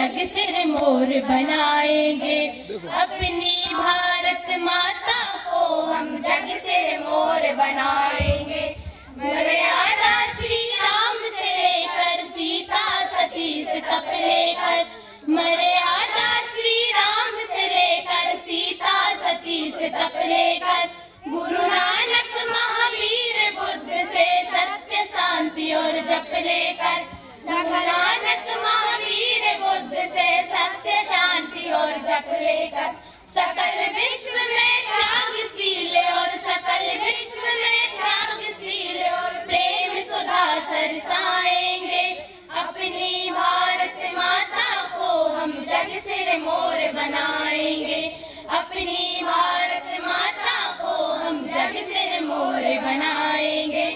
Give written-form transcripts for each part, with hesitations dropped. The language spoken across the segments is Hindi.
जग सिर मोर बनाएंगे। अपनी भारत माता को हम जग सिर मोर बनाएंगे। मर्यादा श्री राम से लेकर सीता सती से तप लेकर, मर्यादा श्री राम से लेकर सीता सती से तप लेकर, गुरु नानक महावीर बुद्ध से सत्य शांति और जप लेकर, गुरु नानक महावीर बुद्ध से सत्य शांति और जप लेकर, सकल विश्व में त्यागशील और सकल विश्व में त्यागशील और प्रेम सुधा सरसाएंगे। अपनी भारत माता को हम जग सिर मोर बनाएंगे। अपनी भारत माता को हम जग सिर मोर बनाएंगे।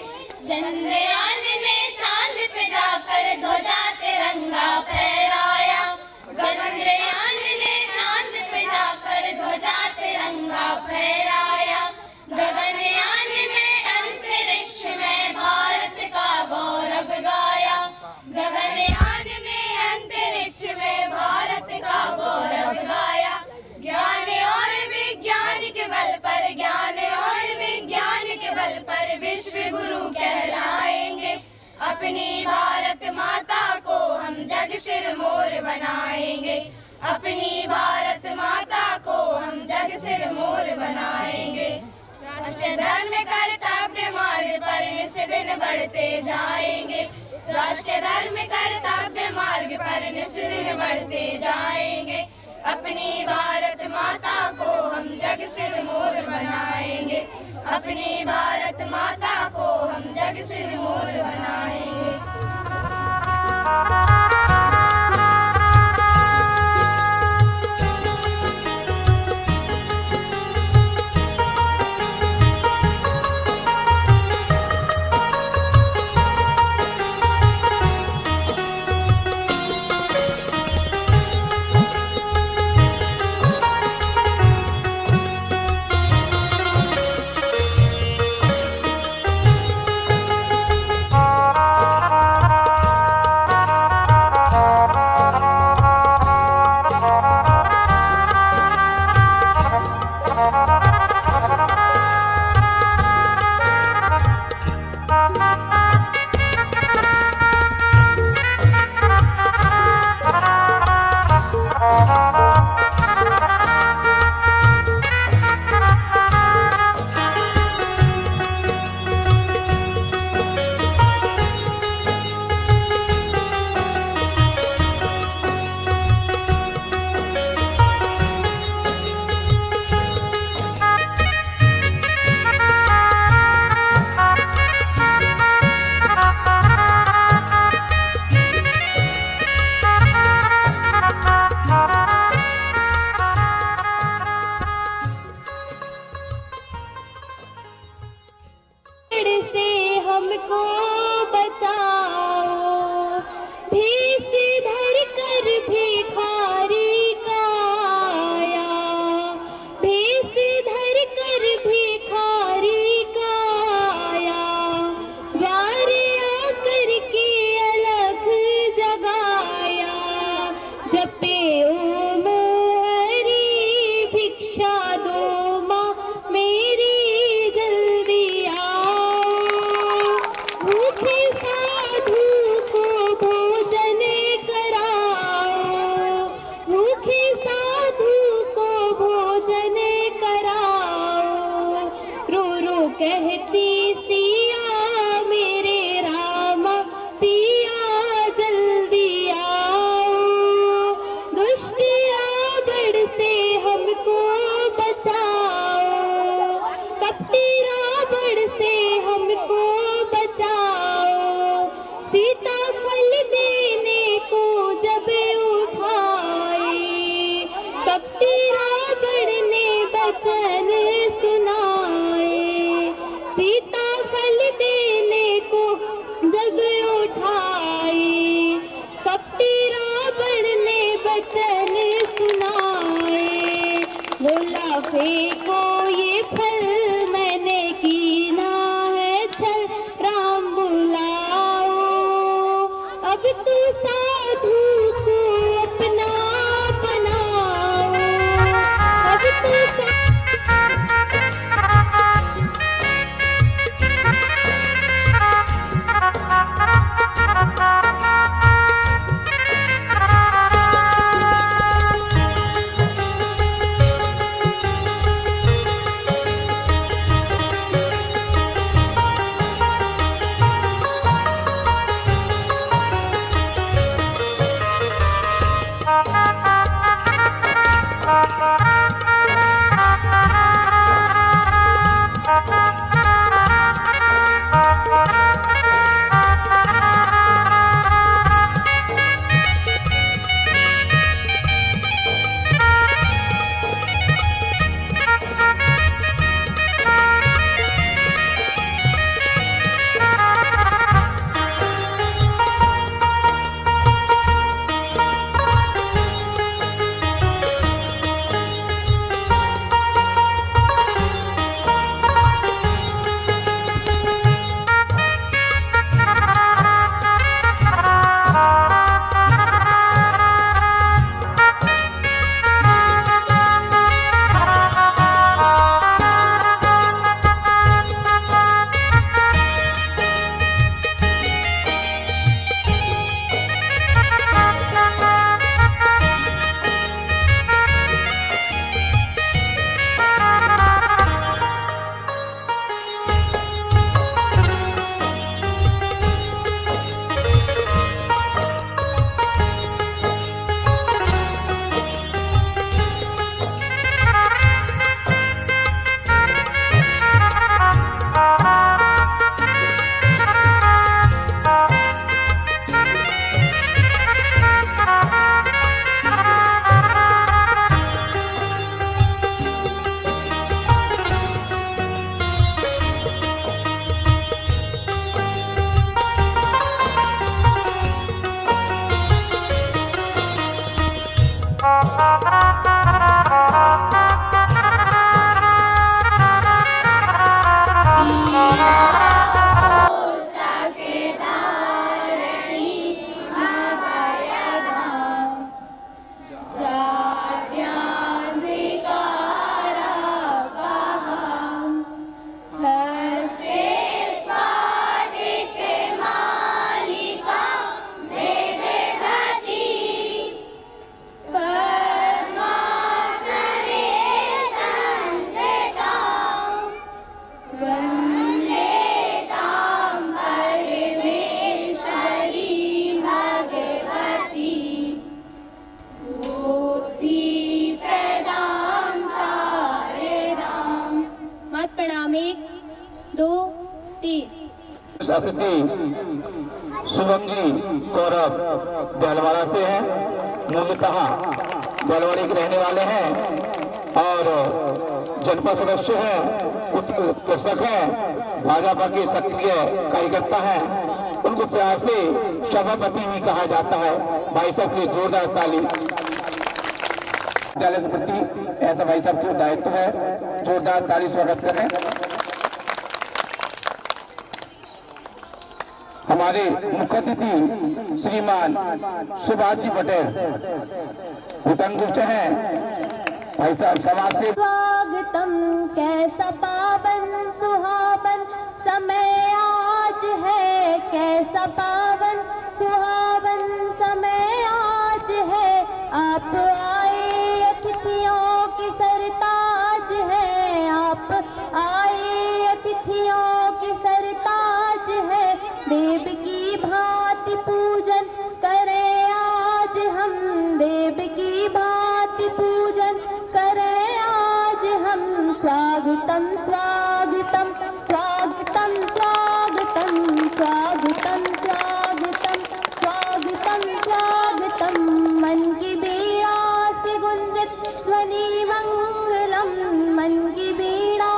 चंद्रयान ने चांद पे जाकर ध्वजा तिरंगा फहराया, चंद्रयान ने चांद पे जाकर ध्वजा तिरंगा फहराया। गगनयान में अंतरिक्ष में भारत का गौरव गाया, गगनयान ने अंतरिक्ष में भारत का गौरव गाया। ज्ञान और विज्ञान के बल पर, ज्ञान और विज्ञान के बल पर विश्व गुरु कहलाएंगे। अपनी भारत माता को हम जग सिर मोर बनाएंगे। अपनी भारत माता को हम जग सिर मोर बनाएंगे। राष्ट्र धर्म कर्तव्य मार्ग पर निस्दिन बढ़ते जाएंगे। राष्ट्र धर्म कर्तव्य मार्ग पर निस्दिन बढ़ते जाएंगे। अपनी भारत माता को हम जग सिर मोर बनाएंगे। अपनी भारत माता को हम जग सिर मोर बनाएंगे। फेंको ये फल मैंने कीना है छल, राम बुलाओ अब तू साधु को अपना अतिथि शुभम जी गौरव बैलवाड़ा से हैं, मूलतः बैलवाड़ी के रहने वाले हैं और जनपद सदस्य हैं, उत्कृषक हैं, भाजपा के सक्रिय कार्यकर्ता हैं। उनको प्यार से सभापति भी कहा जाता है। भाई साहब की जोरदार ताली। विद्यालय के प्रति ऐसा भाई साहब का दायित्व है, जोरदार ताली स्वागत करें। हमारे मुख्य अतिथि श्रीमान सुभाष जी पटेल भूटान गुप्त हैं, भाई साहब समाज से स्वागतम कैसा पावन सुहावन समय आज है, कैसा पावन सुहावन समय आज है। आप आए अतिथियों की सरताज है, आप आए अतिथियों की सरताज है। देव की भांति पूजन करें आज हम, देव की भांति पूजन करें आज हम। स्वागतम स्वागतम स्वागतम स्वागतम स्वागतम स्वागतम स्वागतम स्वागतम। मन की बीड़ा से गुंजित ध्वनि मंगलम, मन की बीड़ा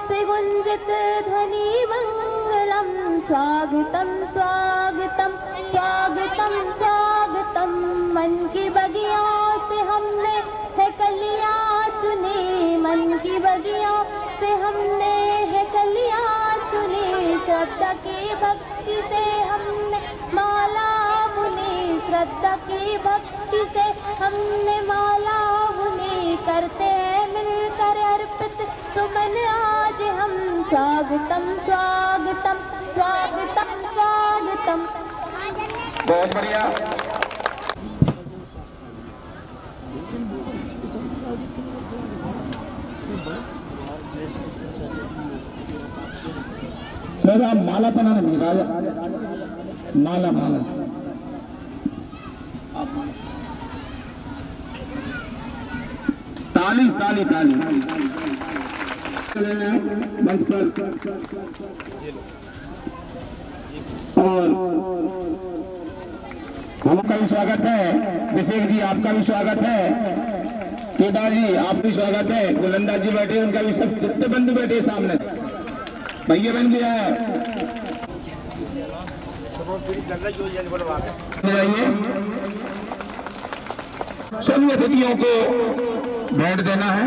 से गुंजित ध्वनि मंगलम। स्वागतम स्वागतम स्वागतम स्वागतम। मन की बगिया से हमने है कलियां चुनी, मन की बगिया से हमने है कलियां चुनी। श्रद्धा की भक्ति से हमने माला बुनी, श्रद्धा की भक्ति से हमने माला बुनी। करते हैं मिलकर अर्पित सुमन आज हम। स्वागतम स्वागतम स्वागतम स्वागतम। बहुत बढ़िया। मेरा माला बनाना नहीं राजा, माला माला ताली ताली ताली मंच पर। और आपका भी स्वागत है, अभिषेक जी आपका भी स्वागत है, केदार जी आपका भी स्वागत है, गोलंदाज जी बैठे उनका भी, सब जितने बंधु बैठे सामने भैया बन गया है। सभी अतिथियों को भेंट देना है।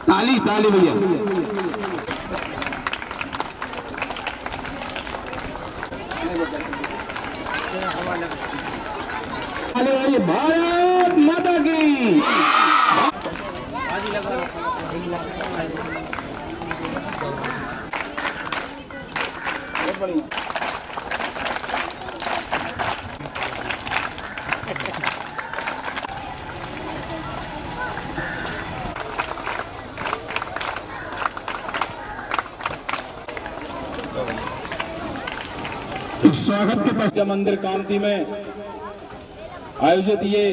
ताली ताली भैया। भारत माता की। बहुत बढ़िया। स्वागत के पश्चात मंदिर कांति में आयोजित ये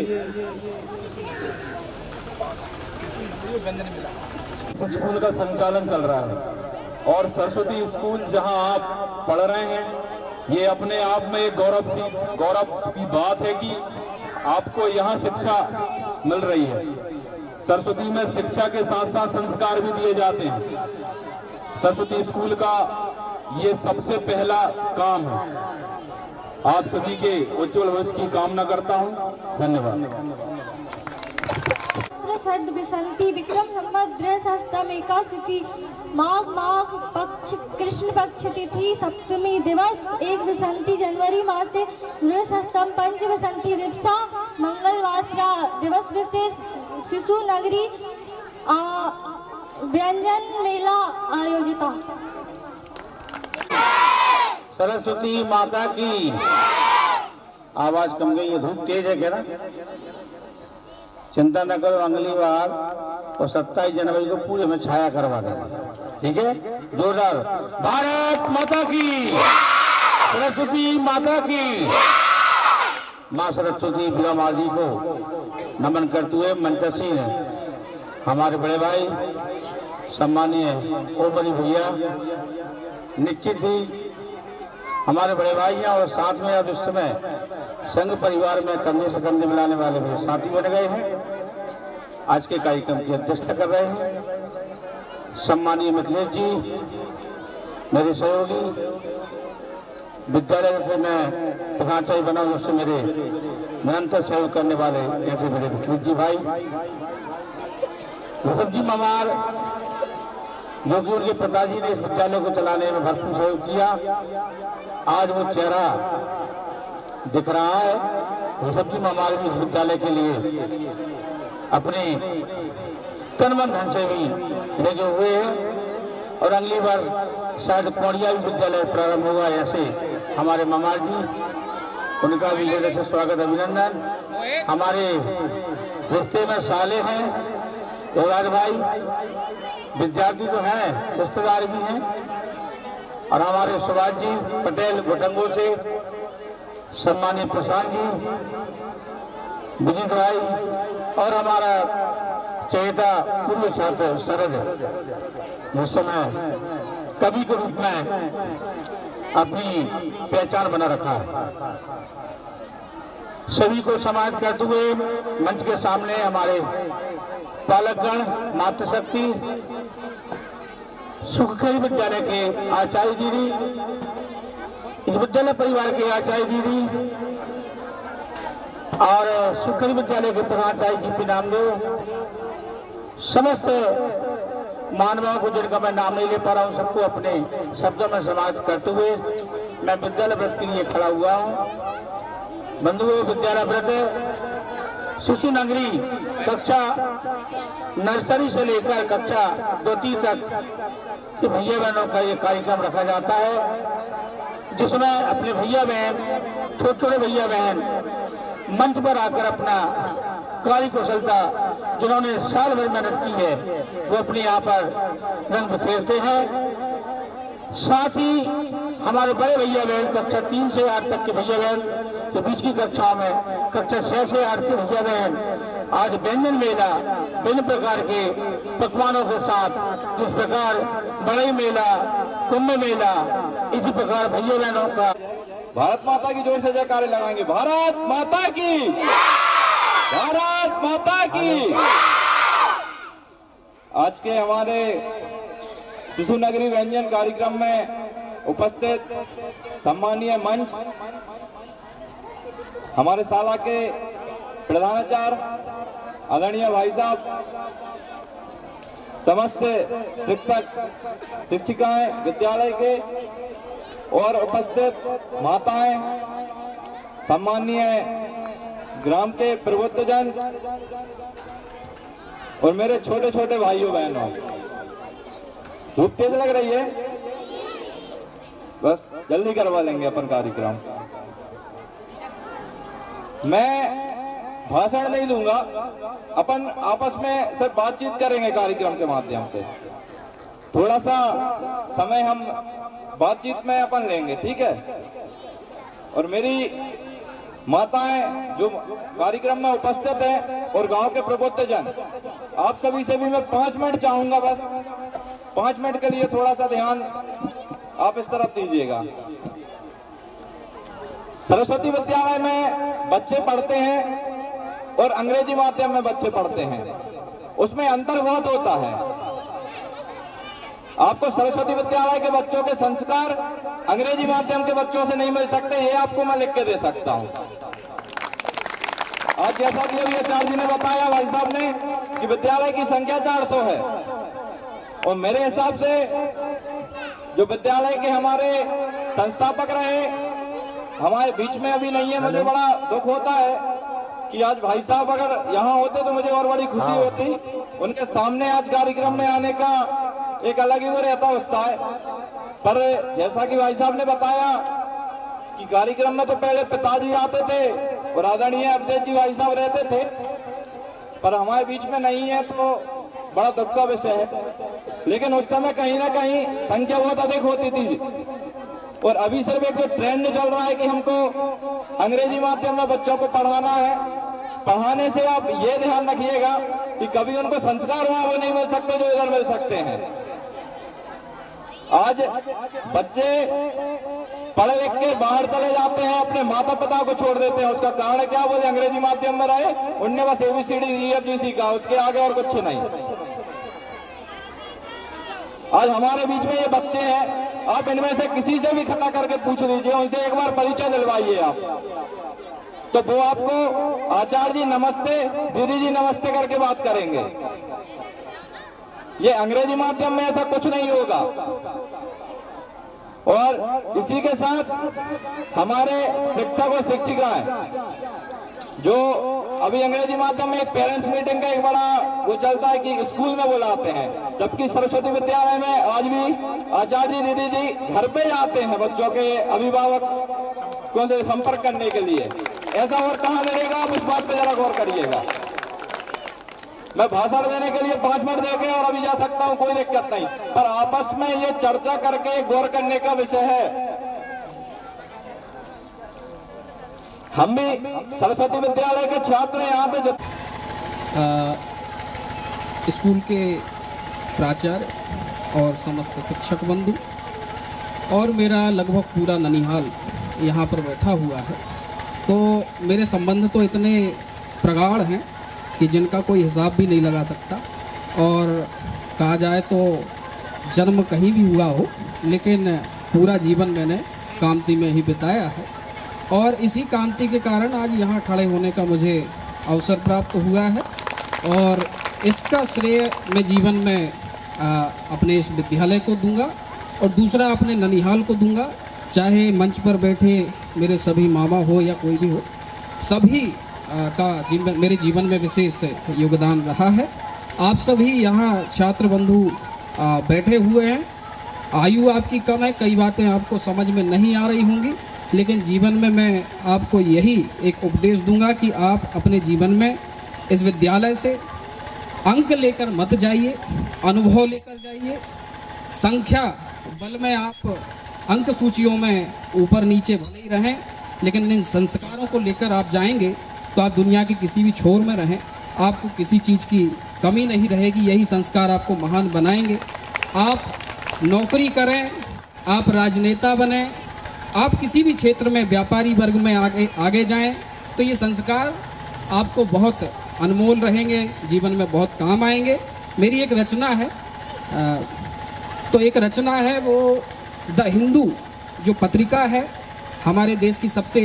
स्कूल का संचालन चल रहा है और सरस्वती स्कूल जहां आप पढ़ रहे हैं, ये अपने आप में एक गौरव की बात है कि आपको यहाँ शिक्षा मिल रही है। सरस्वती में शिक्षा के साथ साथ संस्कार भी दिए जाते हैं। सरस्वती स्कूल का ये सबसे पहला काम है। आप सभी के उज्जवल भविष्य की कामना करता हूँ। धन्यवाद। बसंती विक्रम संवत गृहस्थम एकादशी माघ पक्ष कृष्ण पक्ष तिथि सप्तमी दिवस 1 बसंती जनवरी मासे गृहस्थम पंच बसंती दिवसा मंगलवासरा दिवस विशेष शिशु नगरी व्यंजन मेला आयोजित। सरस्वती माता की। आवाज कम गई है, धूप तेज है क्या ना? चिंता न करो, अगली बार और 27 जनवरी को पूरे में छाया करवा देंगे, ठीक है? जोरदार भारत माता की, सरस्वती माता की। माँ सरस्वती ब्रह्मा जी को नमन करते हुए मंचसी ने हमारे बड़े भाई सम्मानीय ओमरी भैया, निश्चित ही हमारे बड़े भाई हैं और साथ में अब इस समय संघ परिवार में कंधे से कंधे मिलाने वाले मेरे साथी बन गए हैं। आज के कार्यक्रम की अध्यक्षता कर रहे हैं सम्मानीय मिथिलेश जी, मेरे सहयोगी। विद्यालय से मैं प्रधानाचार्य बना हूं, उससे मेरे निरंतर सहयोग करने वाले ऐसे मेरे मिथिलेश जी भाई, ऋषभ जी ममार, जो कि उनके पिताजी ने इस विद्यालय को चलाने में भरपूर सहयोग किया। आज वो चेहरा दिख रहा है। ऋषभ जी ममार भी इस विद्यालय के लिए अपने तन मन धन से भी लगे हुए हैं और अगली बार शायद कोड़िया विद्यालय प्रारंभ होगा। ऐसे हमारे ममार जी, उनका भी हृदय से स्वागत अभिनंदन। हमारे रिश्ते में साले हैं योगाज भाई, विद्यार्थी तो हैं, रिश्तेदार भी हैं। और हमारे सुभाष जी पटेल घोटंगो से सम्मानित प्रशांत जी, विनीत भाई और हमारा चहेता पूर्व छात्र शरद, जिस समय कवि के रूप में अपनी पहचान बना रखा है। सभी को समाज करते हुए मंच के सामने हमारे पालकगण, मातृशक्ति, सुखखरी विद्यालय के आचार्य दीदी, इस विद्यालय परिवार के आचार्य दीदी और सुखखरी विद्यालय के प्रधानाचार्य जीपी नामदेव, समस्त मानवों को जिनका मैं नाम नहीं ले पा रहा हूँ, सबको अपने शब्दों में समाप्त करते हुए मैं विद्यालय व्रत के लिए खड़ा हुआ हूँ। बंधुओं, विद्यालय व्रत शिशु नगरी कक्षा नर्सरी से लेकर कक्षा 2 तक भैया बहनों का ये कार्यक्रम रखा जाता है, जिसमें अपने भैया बहन, छोटे छोटे भैया बहन मंच पर आकर अपना कार्य कुशलता जिन्होंने साल भर मेहनत की है वो अपने यहाँ पर रंग बिखेरते हैं। साथ ही हमारे बड़े भैया बहन कक्षा 3 से 8 तक के भैया बहन के बीच की कक्षाओं में कक्षा 6 से 8 के भैया बहन आज व्यंजन मेला विभिन्न प्रकार के पकवानों के साथ, जिस प्रकार बड़े मेला, कुंभ मेला, इसी प्रकार भैया बहनों का भारत माता की जोर से जयकारे लगाएंगे। भारत माता की, भारत माता की। आज के हमारे शिशु नगरी व्यंजन कार्यक्रम में उपस्थित सम्मानीय मंच, हमारे शाला के प्रधानाचार्य आदरणीय भाई साहब, समस्त शिक्षक शिक्षिकाएं विद्यालय के और उपस्थित माताएं, सम्मानीय ग्राम के प्रबुद्धजन और मेरे छोटे छोटे भाइयों बहनों, धूप तेज लग रही है, बस जल्दी करवा लेंगे अपन कार्यक्रम। मैं भाषण नहीं दूंगा, अपन आपस में सिर्फ बातचीत करेंगे कार्यक्रम के माध्यम से। थोड़ा सा समय हम बातचीत में अपन लेंगे, ठीक है। और मेरी माताएं जो कार्यक्रम में उपस्थित हैं और गांव के प्रबुद्धजन, आप सभी से भी मैं 5 मिनट चाहूंगा, बस 5 मिनट के लिए थोड़ा सा ध्यान आप इस तरफ दीजिएगा। सरस्वती विद्यालय में बच्चे पढ़ते हैं और अंग्रेजी माध्यम में बच्चे पढ़ते हैं, उसमें अंतर बहुत होता है। आपको सरस्वती विद्यालय के बच्चों के संस्कार अंग्रेजी माध्यम के बच्चों से नहीं मिल सकते, ये आपको मैं लिख के दे सकता हूं। आज जैसा कि अभी आचार्य जी ने बताया, भाई साहब ने, कि विद्यालय की संख्या 400 है और मेरे हिसाब से जो विद्यालय के हमारे संस्थापक रहे हमारे बीच में अभी नहीं है। मुझे बड़ा दुख होता है कि आज भाई साहब अगर यहाँ होते तो मुझे और बड़ी खुशी होती। उनके सामने आज कार्यक्रम में आने का एक अलग ही वो रहता उत्साह। पर जैसा कि भाई साहब ने बताया कि कार्यक्रम में तो पहले पिताजी आते थे और आदरणीय अवधेश जी भाई साहब रहते थे, पर हमारे बीच में नहीं है तो बड़ा दुख का विषय है। लेकिन उस समय कहीं ना कहीं संख्या बहुत अधिक होती थी और अभी सिर्फ एक ट्रेंड चल रहा है कि हमको अंग्रेजी माध्यम में बच्चों को पढ़ाना है। पढ़ाने से आप ये ध्यान रखिएगा कि कभी उनको संस्कार वहां वो नहीं मिल सकते जो इधर मिल सकते हैं। आज बच्चे पढ़ लिख के बाहर चले जाते हैं, अपने माता पिता को छोड़ देते हैं। उसका कारण क्या? बोले अंग्रेजी माध्यम में रहे, उनने बस ABCD EFG सीखा, उसके आगे और कुछ नहीं। आज हमारे बीच में ये बच्चे हैं, आप इनमें से किसी से भी खड़ा करके पूछ लीजिए, उनसे एक बार परिचय दिलवाइए आप, तो वो आपको आचार्य जी नमस्ते, दीदी जी नमस्ते करके बात करेंगे। ये अंग्रेजी माध्यम में ऐसा कुछ नहीं होगा। और इसी के साथ हमारे शिक्षक और शिक्षिकाएं जो अभी अंग्रेजी माध्यम में एक पेरेंट्स मीटिंग का एक बड़ा वो चलता है कि स्कूल में बुलाते हैं, जबकि सरस्वती विद्यालय में आज भी आचार्य दीदी जी घर पे जाते हैं बच्चों के अभिभावकों से संपर्क करने के लिए। ऐसा और कहाँ मिलेगा? आप इस बात पे जरा गौर करिएगा। मैं भाषण देने के लिए 5 मिनट देके और अभी जा सकता हूं, कोई दिक्कत नहीं, पर आपस में ये चर्चा करके गौर करने का विषय है। हम भी सरस्वती विद्यालय के छात्र यहाँ पे स्कूल के प्राचार्य और समस्त शिक्षक बंधु और मेरा लगभग पूरा ननिहाल यहाँ पर बैठा हुआ है, तो मेरे संबंध तो इतने प्रगाढ़ हैं कि जिनका कोई हिसाब भी नहीं लगा सकता। और कहा जाए तो जन्म कहीं भी हुआ हो, लेकिन पूरा जीवन मैंने कामती में ही बिताया है, और इसी कामती के कारण आज यहाँ खड़े होने का मुझे अवसर प्राप्त हुआ है। और इसका श्रेय मैं जीवन में अपने इस विद्यालय को दूंगा और दूसरा अपने ननिहाल को दूंगा। चाहे मंच पर बैठे मेरे सभी मामा हो या कोई भी हो, सभी का मेरे जीवन में विशेष योगदान रहा है। आप सभी यहाँ छात्र बंधु बैठे हुए हैं, आयु आपकी कम है, कई बातें आपको समझ में नहीं आ रही होंगी, लेकिन जीवन में मैं आपको यही एक उपदेश दूंगा कि आप अपने जीवन में इस विद्यालय से अंक लेकर मत जाइए, अनुभव लेकर जाइए। संख्या बल में आप अंक सूचियों में ऊपर नीचे भले ही रहें, लेकिन इन संस्कारों को लेकर आप जाएंगे तो आप दुनिया के किसी भी छोर में रहें, आपको किसी चीज़ की कमी नहीं रहेगी। यही संस्कार आपको महान बनाएंगे। आप नौकरी करें, आप राजनेता बनें, आप किसी भी क्षेत्र में व्यापारी वर्ग में आगे जाएं, तो ये संस्कार आपको बहुत अनमोल रहेंगे, जीवन में बहुत काम आएंगे। मेरी एक रचना है, तो एक रचना है वो द हिंदू जो पत्रिका है, हमारे देश की सबसे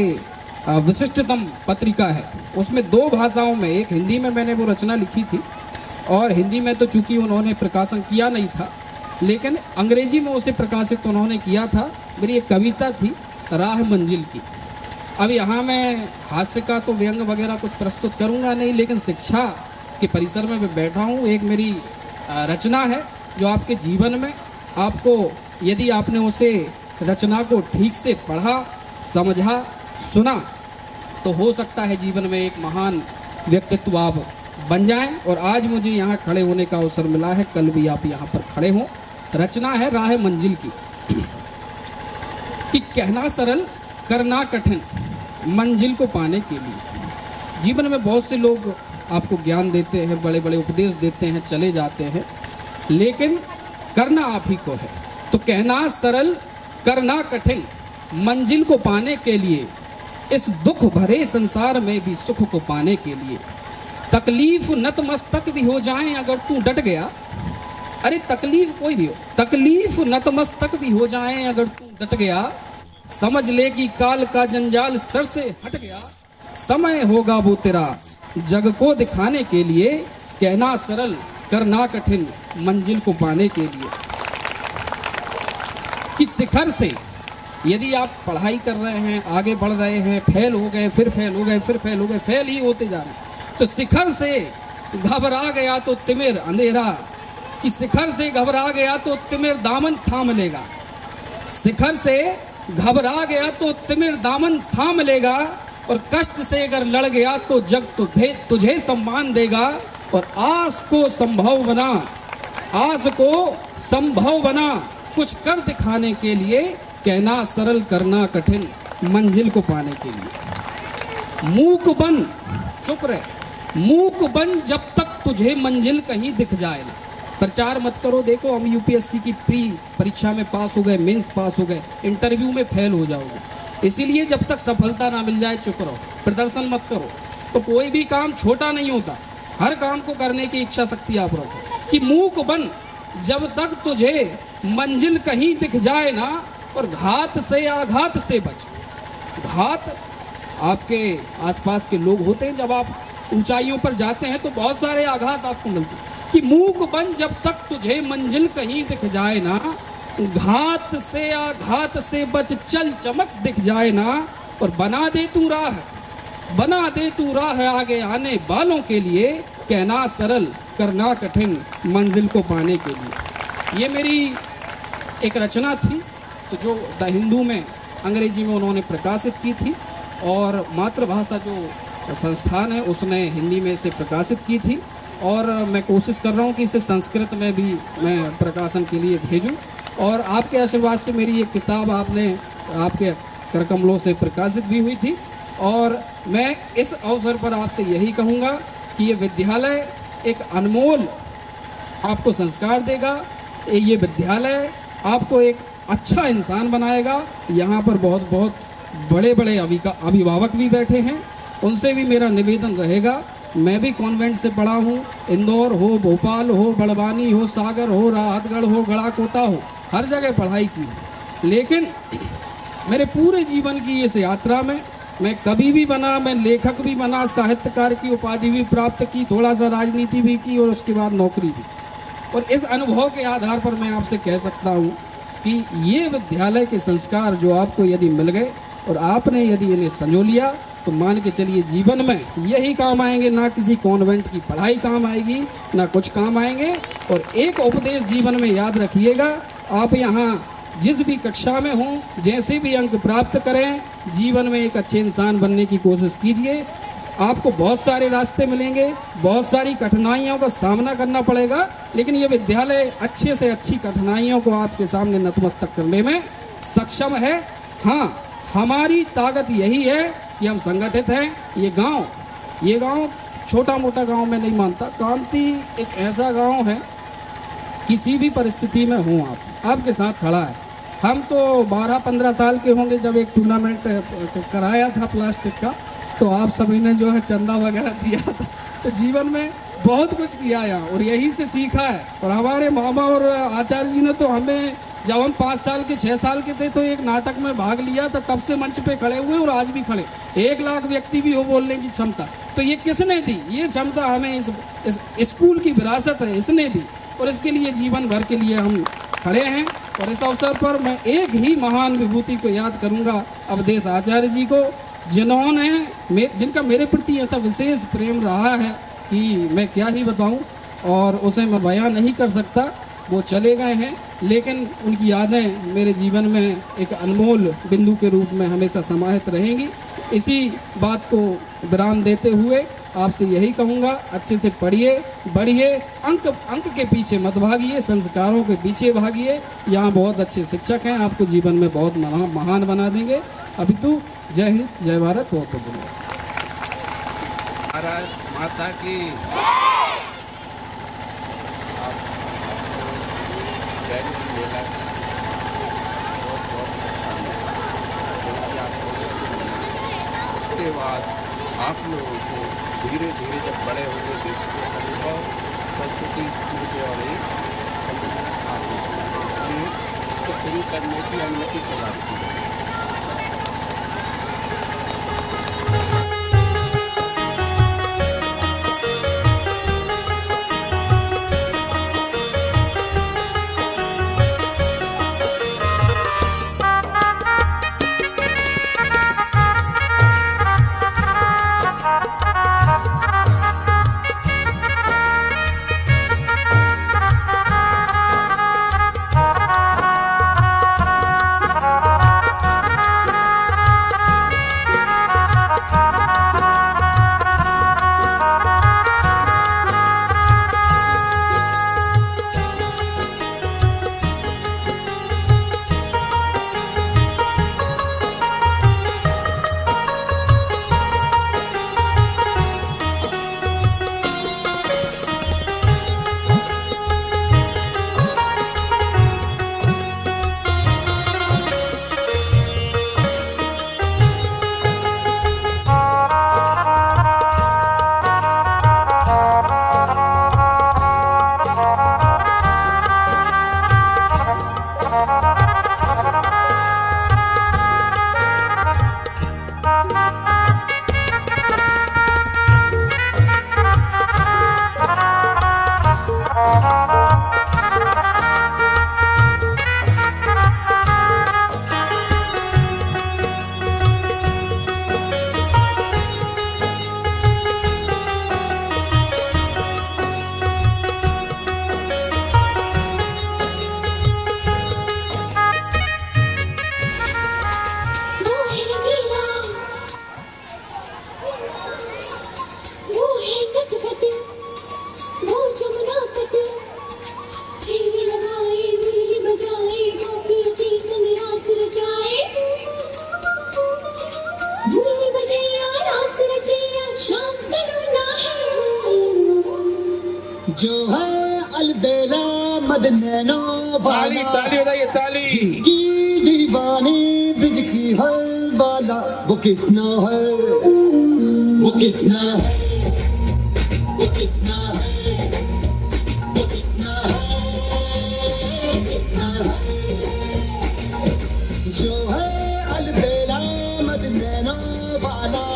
विशिष्टतम पत्रिका है। उसमें 2 भाषाओं में, एक हिंदी में मैंने वो रचना लिखी थी, और हिंदी में तो चूंकि उन्होंने प्रकाशन किया नहीं था, लेकिन अंग्रेजी में उसे प्रकाशित उन्होंने किया था। मेरी एक कविता थी राह मंजिल की। अब यहाँ मैं हास्य का तो व्यंग वगैरह कुछ प्रस्तुत करूँगा नहीं, लेकिन शिक्षा के परिसर में मैं बैठा हूँ। एक मेरी रचना है जो आपके जीवन में आपको, यदि आपने उसे रचना को ठीक से पढ़ा, समझा, सुना, तो हो सकता है जीवन में एक महान व्यक्तित्व आप बन जाएं। और आज मुझे यहाँ खड़े होने का अवसर मिला है, कल भी आप यहाँ पर खड़े हों। रचना है राह मंजिल की कि कहना सरल करना कठिन मंजिल को पाने के लिए। जीवन में बहुत से लोग आपको ज्ञान देते हैं, बड़े बड़े उपदेश देते हैं, चले जाते हैं, लेकिन करना आप ही को है। तो कहना सरल करना कठिन मंजिल को पाने के लिए, इस दुख भरे संसार में भी सुख को पाने के लिए, तकलीफ नतमस्तक भी हो जाए अगर तू डट गया। अरे तकलीफ कोई भी हो, तकलीफ नतमस्तक भी हो जाए अगर तू डट गया, समझ ले कि काल का जंजाल सर से हट गया। समय होगा वो तेरा जग को दिखाने के लिए, कहना सरल करना कठिन मंजिल को पाने के लिए। कि शिखर से यदि आप पढ़ाई कर रहे हैं, आगे बढ़ रहे हैं, फेल हो गए, फिर फेल हो गए, फिर फेल हो गए, फेल ही होते जा रहे हैं, तो शिखर से घबरा गया तो तिमिर अंधेरा, कि शिखर से घबरा गया तो तिमिर दामन थाम लेगा। शिखर से घबरा गया तो तिमिर दामन थाम लेगा, और कष्ट से अगर लड़ गया तो जग तुझे सम्मान देगा। और आस को संभव बना, आस को संभव बना, कुछ कर दिखाने के लिए, कहना सरल करना कठिन मंजिल को पाने के लिए। मूक बन, चुप रहे, मूक बन जब तक तुझे मंजिल कहीं दिख जाए ना। प्रचार मत करो, देखो हम यूपीएससी की प्री परीक्षा में पास हो गए, मेंस पास हो गए, इंटरव्यू में फेल हो जाओगे। इसीलिए जब तक सफलता ना मिल जाए चुप रहो, प्रदर्शन मत करो। तो कोई भी काम छोटा नहीं होता, हर काम को करने की इच्छा शक्ति आप रखो कि मूक बन जब तक तुझे मंजिल कहीं दिख जाए ना, और घात से आघात से बच। घात आपके आसपास के लोग होते हैं, जब आप ऊंचाइयों पर जाते हैं तो बहुत सारे आघात आपको मिलते हैं कि मूक बन जब तक तुझे मंजिल कहीं दिख जाए ना, घात से आघात से बच, चल चमक दिख जाए ना, और बना दे तू राह आगे आने वालों के लिए, कहना सरल करना कठिन मंजिल को पाने के लिए। ये मेरी एक रचना थी, तो जो द हिंदू में अंग्रेजी में उन्होंने प्रकाशित की थी, और मातृभाषा जो संस्थान है उसने हिंदी में इसे प्रकाशित की थी, और मैं कोशिश कर रहा हूँ कि इसे संस्कृत में भी मैं प्रकाशन के लिए भेजूँ। और आपके आशीर्वाद से मेरी ये किताब आपके करकमलों से प्रकाशित भी हुई थी। और मैं इस अवसर पर आपसे यही कहूँगा कि ये विद्यालय एक अनमोल आपको संस्कार देगा, ये विद्यालय आपको एक अच्छा इंसान बनाएगा। यहाँ पर बहुत बहुत बड़े बड़े अभिभावक भी बैठे हैं, उनसे भी मेरा निवेदन रहेगा। मैं भी कॉन्वेंट से पढ़ा हूँ, इंदौर हो, भोपाल हो, बड़वानी हो, सागर हो, राहतगढ़ हो, गढ़ाकोटा हो, हर जगह पढ़ाई की हो। लेकिन मेरे पूरे जीवन की इस यात्रा में मैं कवि भी बना, मैं लेखक भी बना, साहित्यकार की उपाधि भी प्राप्त की, थोड़ा सा राजनीति भी की, और उसके बाद नौकरी भी। और इस अनुभव के आधार पर मैं आपसे कह सकता हूँ कि ये विद्यालय के संस्कार जो आपको यदि मिल गए और आपने यदि इन्हें संजो लिया, तो मान के चलिए जीवन में यही काम आएंगे, ना किसी कॉन्वेंट की पढ़ाई काम आएगी, ना कुछ काम आएंगे। और एक उपदेश जीवन में याद रखिएगा, आप यहाँ जिस भी कक्षा में हों, जैसे भी अंक प्राप्त करें, जीवन में एक अच्छे इंसान बनने की कोशिश कीजिए। आपको बहुत सारे रास्ते मिलेंगे, बहुत सारी कठिनाइयों का सामना करना पड़ेगा, लेकिन ये विद्यालय अच्छे से अच्छी कठिनाइयों को आपके सामने नतमस्तक करने में सक्षम है। हाँ, हमारी ताकत यही है कि हम संगठित हैं। ये गांव छोटा मोटा गांव में नहीं मानता, कामती एक ऐसा गांव है, किसी भी परिस्थिति में हो आपके साथ खड़ा है। हम तो 12-15 साल के होंगे जब एक टूर्नामेंट कराया था प्लास्टिक का, तो आप सभी ने जो है चंदा वगैरह दिया था। तो जीवन में बहुत कुछ किया यहाँ, और यही से सीखा है। और हमारे मामा और आचार्य जी ने तो हमें, जब हम 5 साल के 6 साल के थे, तो एक नाटक में भाग लिया था, तब से मंच पे खड़े हुए और आज भी खड़े। 1 लाख व्यक्ति भी हो बोलने की क्षमता, तो ये किसने दी? ये क्षमता हमें इस स्कूल की विरासत है, इसने दी, और इसके लिए जीवन भर के लिए हम खड़े हैं। और इस अवसर पर मैं एक ही महान विभूति को याद करूंगा, अवधेश आचार्य जी को, जिनका मेरे प्रति ऐसा विशेष प्रेम रहा है कि मैं क्या ही बताऊं, और उसे मैं बयां नहीं कर सकता। वो चले गए हैं, लेकिन उनकी यादें मेरे जीवन में एक अनमोल बिंदु के रूप में हमेशा समाहित रहेंगी। इसी बात को विराम देते हुए आपसे यही कहूँगा, अच्छे से पढ़िए, बढ़िए, अंक के पीछे मत भागिए, संस्कारों के पीछे भागिए। यहाँ बहुत अच्छे शिक्षक हैं, आपको जीवन में बहुत महान बना देंगे। अभी तो जय हिंद, जय भारत, बहुत बहुत धन्यवाद। भारत माता की। मेला की बहुत बहुत क्योंकि आपको उसके बाद आप लोगों को धीरे धीरे जब बड़े होंगे तो इसको अनुभव सरस्वती स्कूल के और एक समझ में आगे, इसलिए इसको शुरू करने की अनुमति प्रदान की। मद नैनो ताली ताली बताइए ताली। जिसकी दीवानी ब्रिज की हर बाला वो किसना है, वो किसना है, वो किसना है, वो किसना है, किसना है। जो है अलबेला मद नैनो वाला,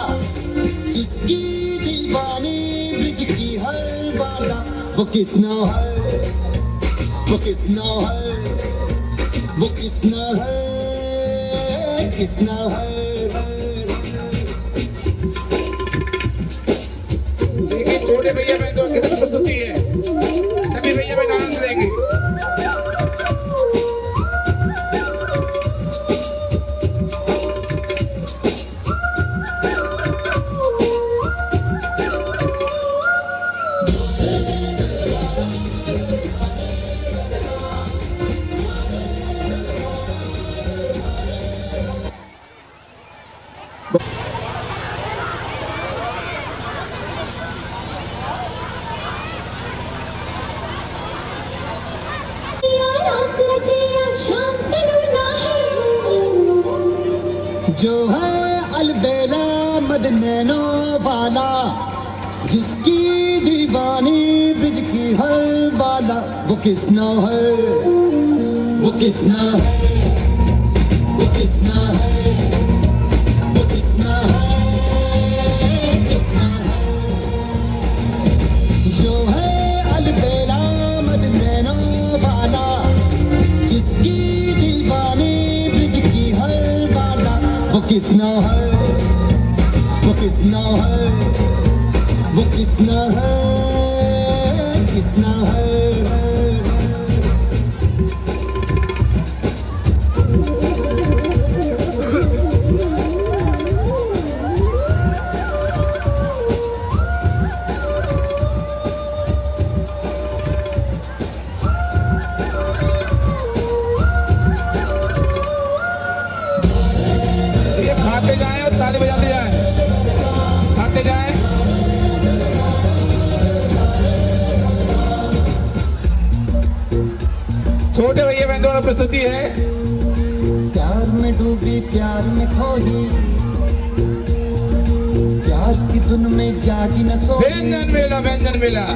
जिसकी दीवानी ब्रिज की हर बाला वो किसना है, वो किसना है, वो किसना है, किसना है। देखिए छोटे भैया में तो कितनी प्रस्तुति है, सभी भैया में आनंद लेंगे। जो है अलबेला मद नैनो वाला, जिसकी दीवानी ब्रिज की हर बाला वो किसना है, वो किसना है, वो किसना है, वो किसना है, किसना है। जो है अलबेला मद नैनो वाला, जिसकी दीवानी ब्रिज की हर बाला वो किसना है, वो किसना है, वो किसना है, किसना है। ये खाते जाएं और ताली बजाते जाएं, खाते जाएं। छोटे भैया बहन द्वारा प्रस्तुति है। प्यार में डूबी प्यार में खोई, प्यार की धुन में जागी न सोई। व्यंजन मेला, व्यंजन मेला।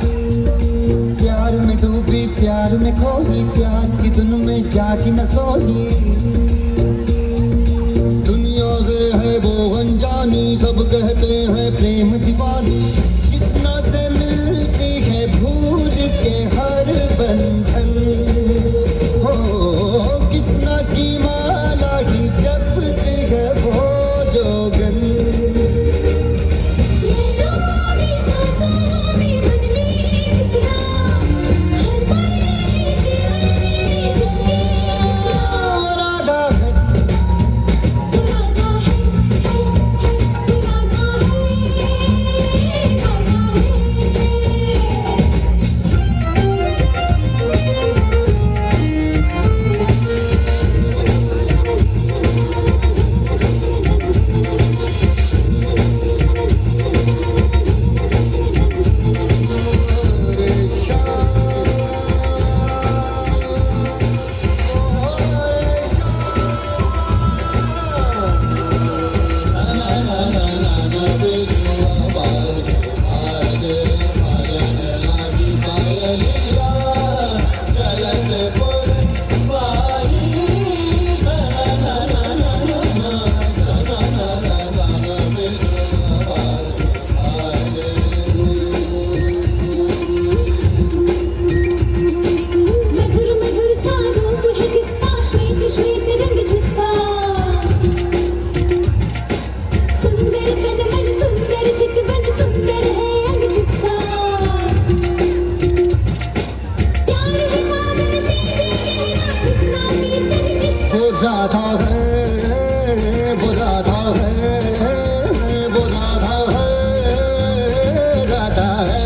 प्यार में डूबी प्यार में खोई, प्यार की धुन में जागी न सोई। दुनिया से है वो अनजानी, सब कहते हैं प्रेम दीवानी। किसना से मिलती है भूल के हर बंधन, हो किसना की माला ही जपती है वो जोगन। राधा है, वो राधा है, वो राधा है, राधा है।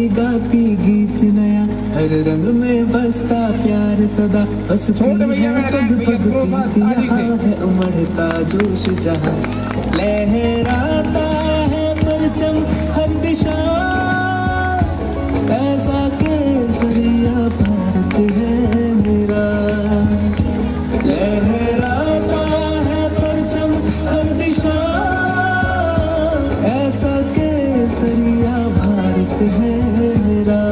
गाती गीत नया, हर रंग में बसता प्यार सदा, बसती है पग पग प्रीत यहाँ है उमड़ता जोश जहाँ, लहराता है परचम हर दिशा, ऐसा केसरिया भारत है मेरा, लहराता है परचम हर दिशा, ऐसा केसरिया भारत है मेरा,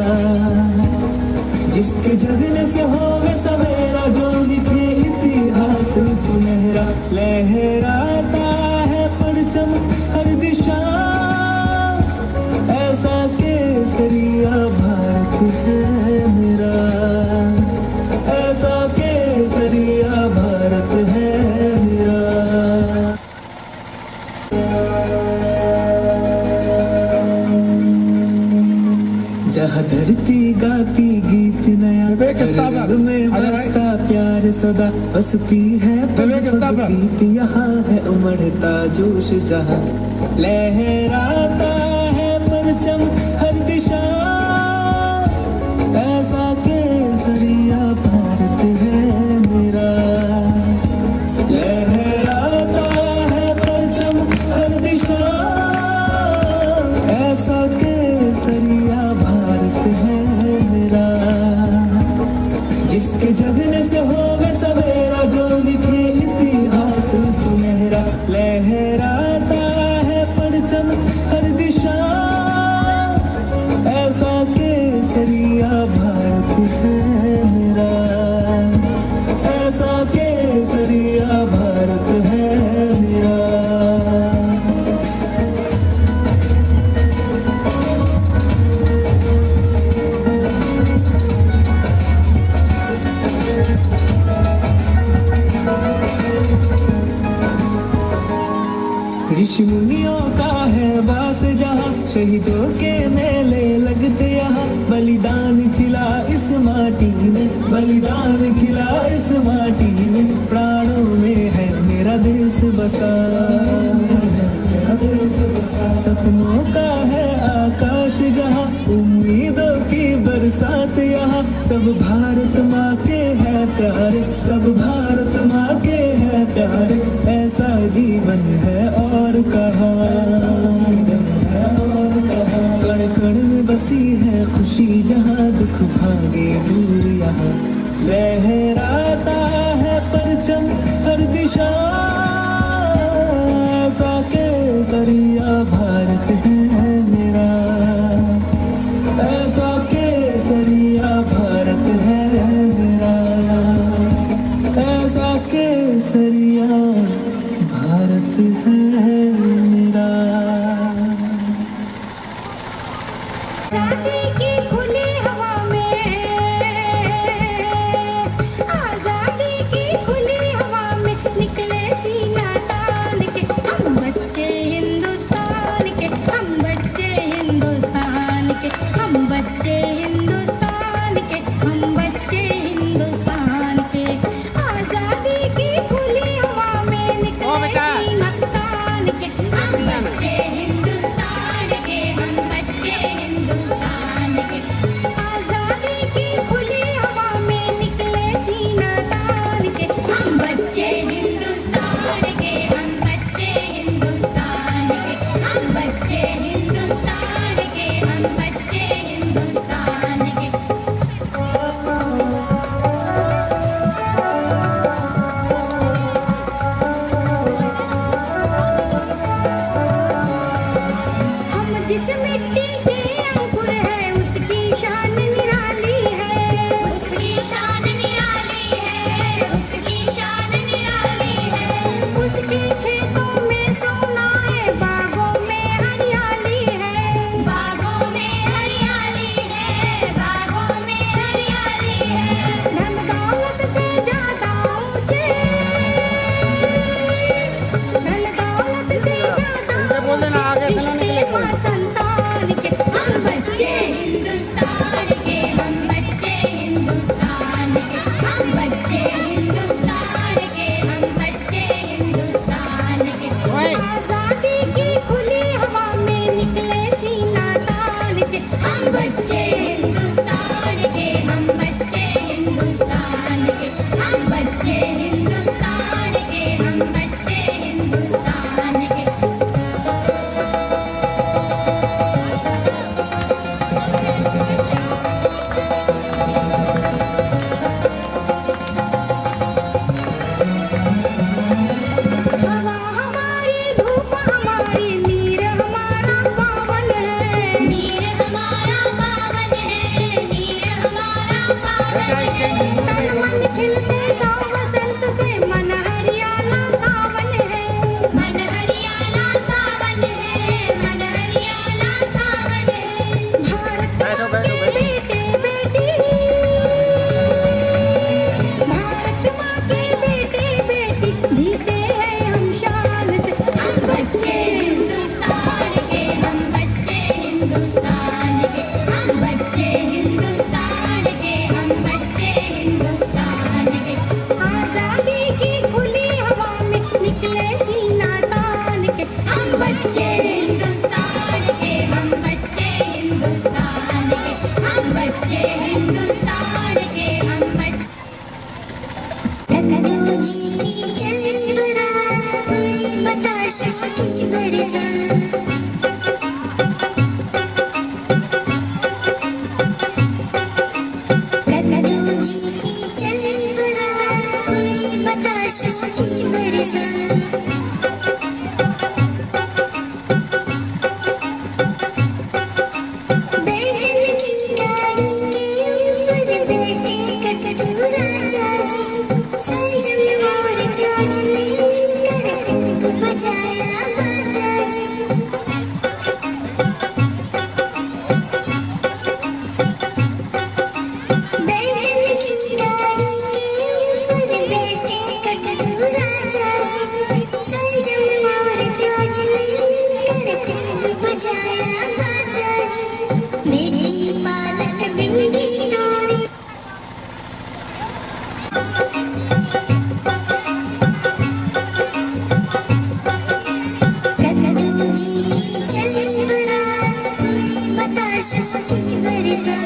जिसके जगने से होवे सवेरा, जो लिखे इतिहास सुनहरा, लहराता है परचम हर दिशा, ऐसा केसरिया भारत है मेरा, ऐसा केसरिया भारत है मेरा। जहाँ धरती गाती गीत नया, हर रंग में बसता प्यार सदा, बसती है पग पग गीत यहाँ है उमड़ता जोश जहाँ, लहराता है परचम हर दिशा, ऐसा केसरिया भारत है मेरा, लहराता है परचम हर दिशा, ऐसा केसरिया भारत है मेरा, जिसके जगने से होवे सवेरा, जो लिखे इतिहास सुनहरा, लहराता है परचम हर दिशा, ऐसा केसरिया भारत है मेरा, ऐसा केसरिया भारत है मेरा। ऋषि मुनियों का है वास जहाँ, शहीदों के मेले लगते यहाँ, बलिदान खिला इस माटी में, बलिदान खिला इस माटी में, प्राणों में है मेरा देश बसा, सपनों का है आकाश जहाँ, उम्मीदों की बरसात यहाँ, सब भारत माँ के है प्यारे, सब भारत माँ के है प्यारे, ऐसा जीवन है और कहाँ, कण कण में बसी है खुशी जहाँ, दुख भागे दूर यहाँ, लहराता है परचम हर दिशा, ऐसा केसरिया भारत है मेरा, ऐसा केसरिया भारत है मेरा, ऐसा केसरिया भारत है मेरा। आज़ादी की खुली हवा में, आज़ादी की खुली हवा में निकले सीना तान के हम बच्चे हिंदुस्तान बच्चे हिंदुस्तान के, हम बच्चे हिंदुस्तान के, हम बच्चे हिंदुस्तान के, हम बच्चे हिंदुस्तान के। हवा हमारी, धूप हमारी, नीर हमारा पावन है। नीर हमारा पावन है, नीर हमारा पावन है। तन मन खिलते सौ बसंत से, मन हरियाला सावन है। मन हरियाला सावन है, मन हरियाला सावन है। भारत माँ के बेटे बेटी, भारत माँ के बेटे बेटी, जीते हैं हम शान से। हम बच्चे हिंदुस्तान के, हम बच्चे हिंदुस्तान के, हम बच्चे हिंदुस्तान के, हम बच्चे हिंदुस्तान के। आजादी की खुली हवा में निकले सीना तान के। हम बच्चे हिंदुस्तान के, हम बच्चे हिंदुस्तान के, हम बच्चे हिंदुस्तान के, हम बच्चे। टकटू जी चल बरा, कोई बताश की बरसा। टकटू जी चल बरा, कोई बताश की बरसा। बहन की गाड़ी के ऊपर बैठे कटकटू राजा जी, संजम और प्याज मिलकर खूब बजाया बाजा जी। बहन की गाड़ी के ऊपर बैठे कटकटू राजा जी, संजम और प्याज मिलकर खूब बजाया बाजा जी। मेरी पालक बिंदी तोरी, टकटू जी चल बरा, कोई बताश की बरसा।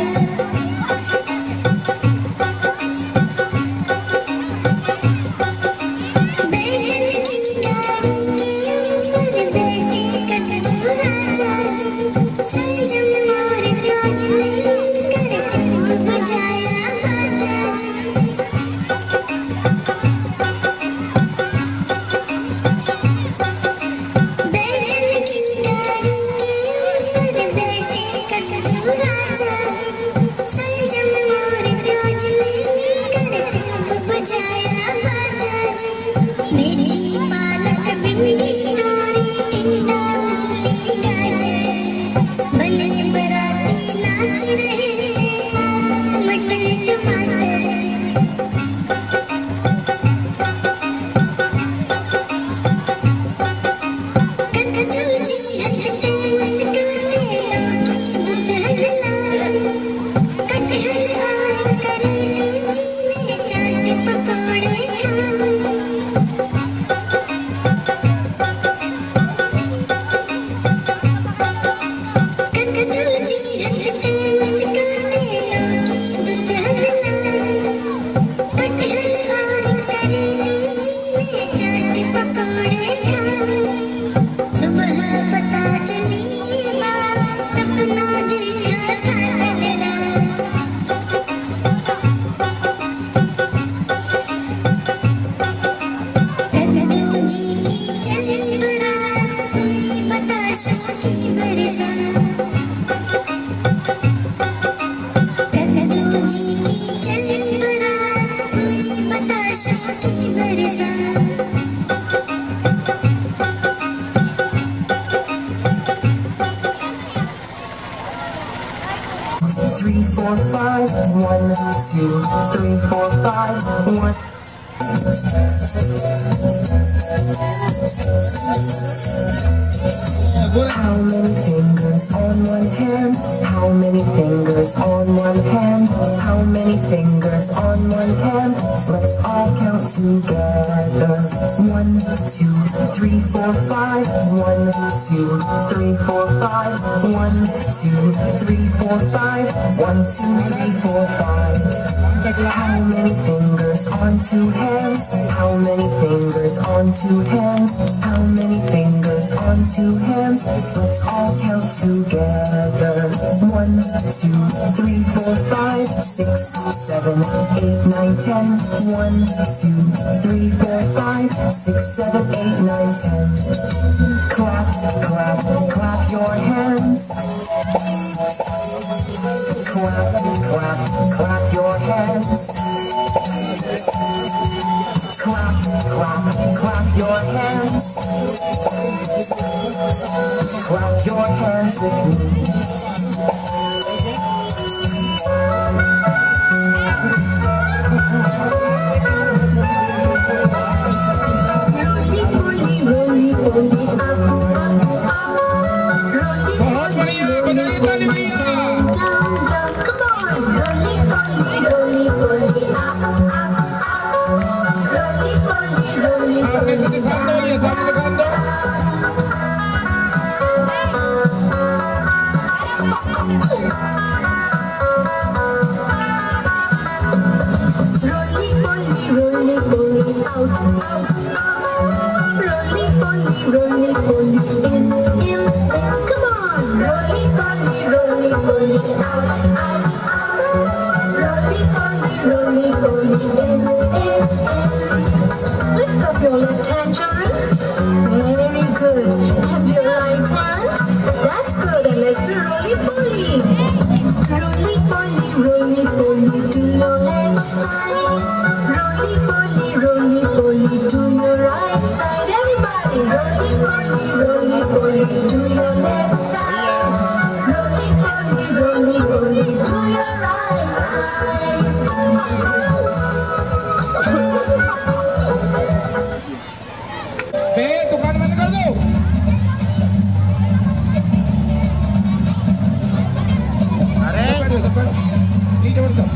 बहन की गाड़ी के ऊपर बैठे कटकटू राजा जी, संजम और प्याज मिलकर खूब बजाया बाजा जी। बहन की गाड़ी के ऊपर बैठे कटकटू राजा जी, संजम और प्याज मिलकर खूब बजाया बाजा जी। मेरी पालक बिंदी तोरी, टिंडा मूली गाजर, बने बराती नाच रहे मटर टमाटर। टकटू जी हंसते मुस्कुराते लौकी दुल्हन लाई, कटहल और करेले जी में चाट पकौड़े खाऊं। टकटू जी हंसते मुस्कुराते लौकी दुल्हन लाई, कटहल और करेले जी में चाट पकौड़े खाऊं। सुबह पता चली बात, सपना देखा था कल रात। टकटू जी चल बरा, कोई बताश की बरसा। टकटू जी चल बरा, कोई बताश की बरसा। 3, 4, 5, 1, 2, 3, 4, 5, 1. How many fingers on one hand? How many fingers on one hand? How many fingers on one hand? Let's all count together. 1, 2, 3, 4, 5. 1, 2, 3, 4, 5. 1, 2, 3, 4, 5. 1, 2, 3, 4, 5. How many fingers on two hands? How many fingers on two hands? How many fingers on two hands? Let's all count together. 1, 2, 3, 4, 5, 6, 7, 8, 9, 10. 1, 2, 3, 4, 5, 6, 7, 8, 9, 10. Clap, clap, clap your hands. Clap, clap, clap your hands. Clap, clap, clap your hands. Clap your hands with me. बहुत बढ़िया, बजाइए ताली भैया। सामने से दिखा दो, ये सामने दिखा दो। Lift up your left hand, children. Very good. And your right hand. That's good. And let's do roly-poly. Roly-poly, roly-poly to your left side. Roly-poly, roly-poly to your right side. Everybody, roly-poly, roly-poly to your left side. Roly-poly, roly-poly to your right side. दुकान बंद कर दो। अरे नीचे बढ़ जाओ।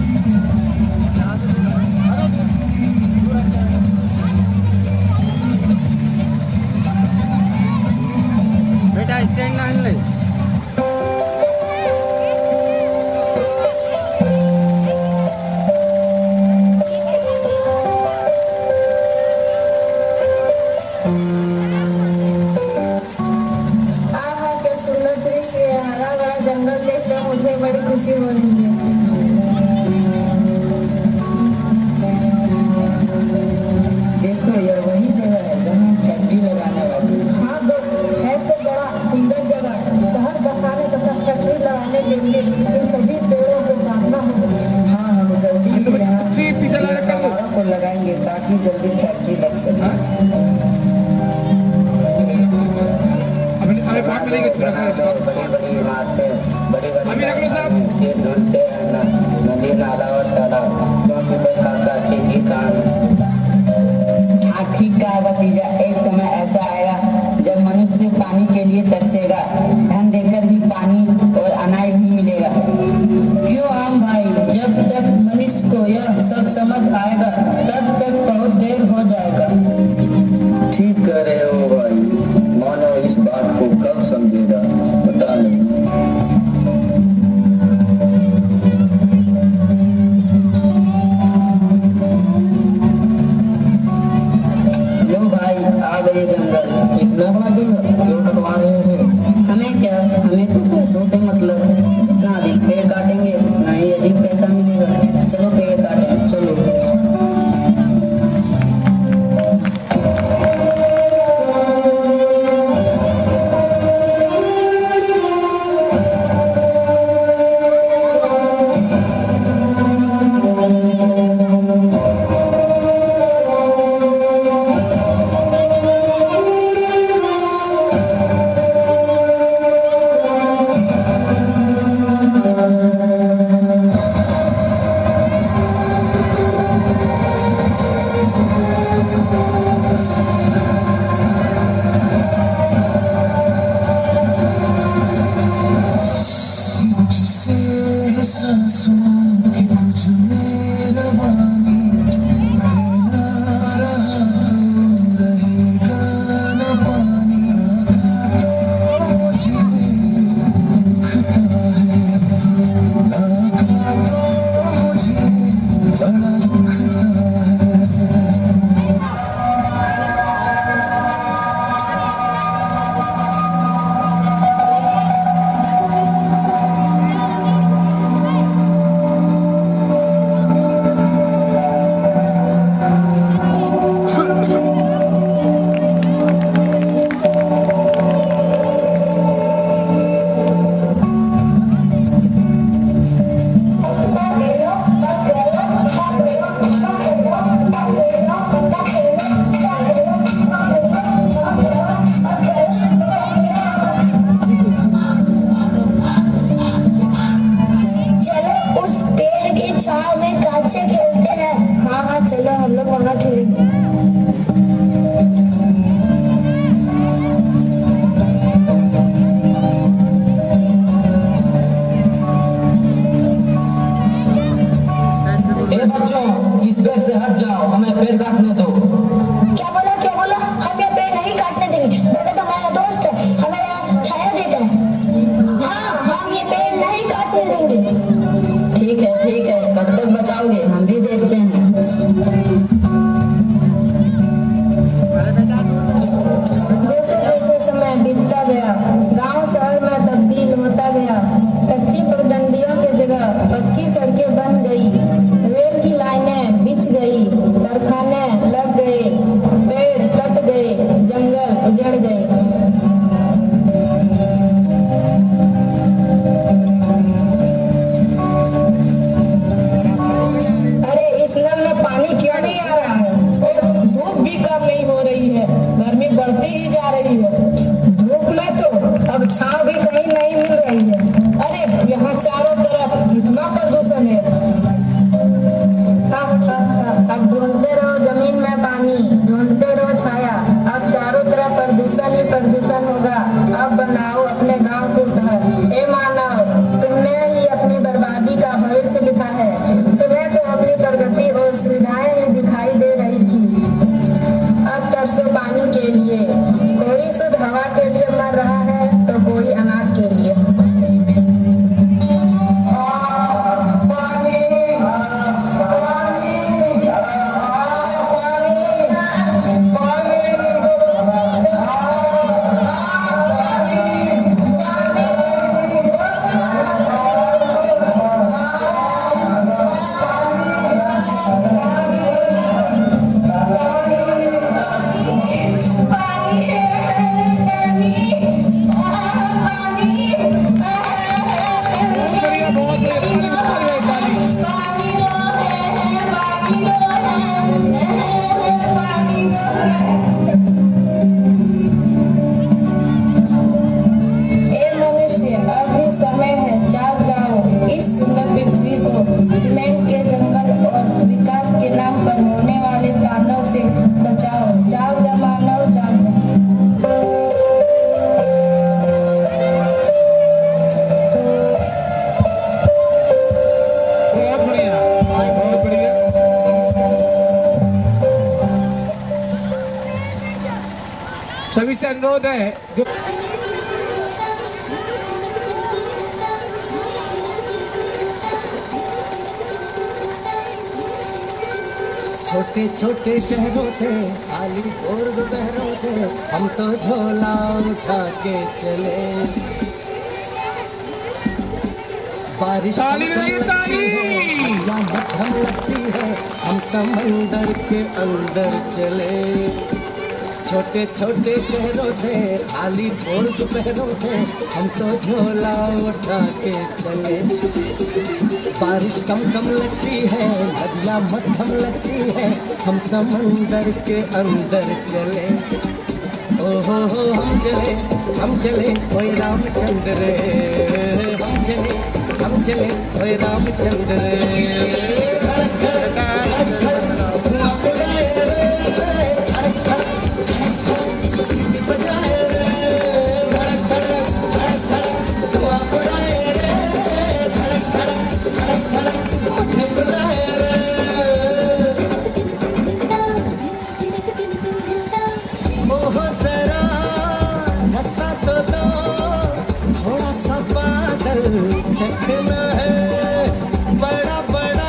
बेटा स्टैंड ना ले। सुंदर दृश्य है, हरा भरा जंगल देखकर मुझे बड़ी खुशी हो रही है। देखो यह वही जगह है जहाँ फैक्ट्री लगाने वाली है। हाँ है तो बड़ा सुंदर जगह। शहर बसाने तथा फैक्ट्री लगाने के लिए इन सभी पेड़ों को काटना होगा। हाँ हम जल्दी यहाँ पहाड़ों को लगाएंगे ताकि जल्दी फैक्ट्री लग सके। बड़ी बड़ी इमारतें, बड़ी बड़ी ढूंढते रहना, नदी नाला और तालाब, क्योंकि बेटा ठीक ही काम है। हाँ ठीक कहा भतीजा, एक समय ऐसा आएगा जब मनुष्य पानी के लिए तरसेगा, धन देकर भी पानी और अनाज नहीं मिलेगा। क्यों आम भाई, जब तक मनुष्य को यह सब समझ आएगा तब तक बहुत देर हो जाएगा। ठीक कह रहे हो भाई, मानव इस बात को कब समझेगा पता नहीं। लो भाई आ गए जंगल। इतना बड़ा जंगल क्यों कटवा रहे हैं? हमें क्या, हमें तो पैसों से मतलब। जितना अधिक पेड़ काटेंगे उतना ही अधिक पैसा मिलेगा। चलो पेड़ काटें, चलो। हम लोग वहाँ खेलेंगे। बच्चों, इस पेड़ से हट जाओ, हमें पेड़ काटने दो। क्या बोला? हम ये पेड़ नहीं काटने देंगे। बेटा तो हमारा दोस्त है, हमें छाया देता है। हाँ, हम ये पेड़ नहीं काटने देंगे। ठीक है, कब तक बचाओगे हम भी देखते हैं। जैसे जैसे समय बीतता गया, गांव शहर में तब्दील होता गया। कच्ची पगडंडियों की जगह पक्की सड़कें बन गई, रेल की लाइनें बिछ गई, कारखाने लग गए, पेड़ कट गए, जंगल उजड़ गए। अरे इस नल में पानी क्यों नहीं आ रहा है? और धूप भी कम नहीं हो रही है, गर्मी बढ़ती ही जा रही है। धूप में तो अब छांव भी कहीं नहीं मिल रही है। अरे यहाँ चारों तरफ इतना प्रदूषण है। अब ढूंढते रहो जमीन में पानी, ढूंढते रहो छाया। अब चारों तरफ प्रदूषण ही प्रदूषण होगा। अब बनाओ अपने गांव को शहर। हे मानव, तुमने ही अपनी बर्बादी का भविष्य लिखा है। तुम्हें तो अपनी प्रगति और सुविधाएं ही दिखाई दे रही थी। अब तरसो पानी के लिए, कोई शुद्ध हवा के लिए मर रहा है तो कोई अनाज के लिए। सभी से अनुरोध है जो छोटे छोटे शहरों से, खाली और दोपहरों से हम तो झोला उठा के चले। बारिश मध्यम लगती है, हम समंदर के अंदर चले। छोटे छोटे शहरों से, खाली और दोपहरों से हम तो झोला उठा के चले। बारिश कम कम लगती है, नदियाँ मध्यम लगती है, हम समंदर के अंदर चले। ओहो हो हम चले ओए रामचंद्र रे। हम चले ओए रामचंद्र रे। चखना है बड़ा बड़ा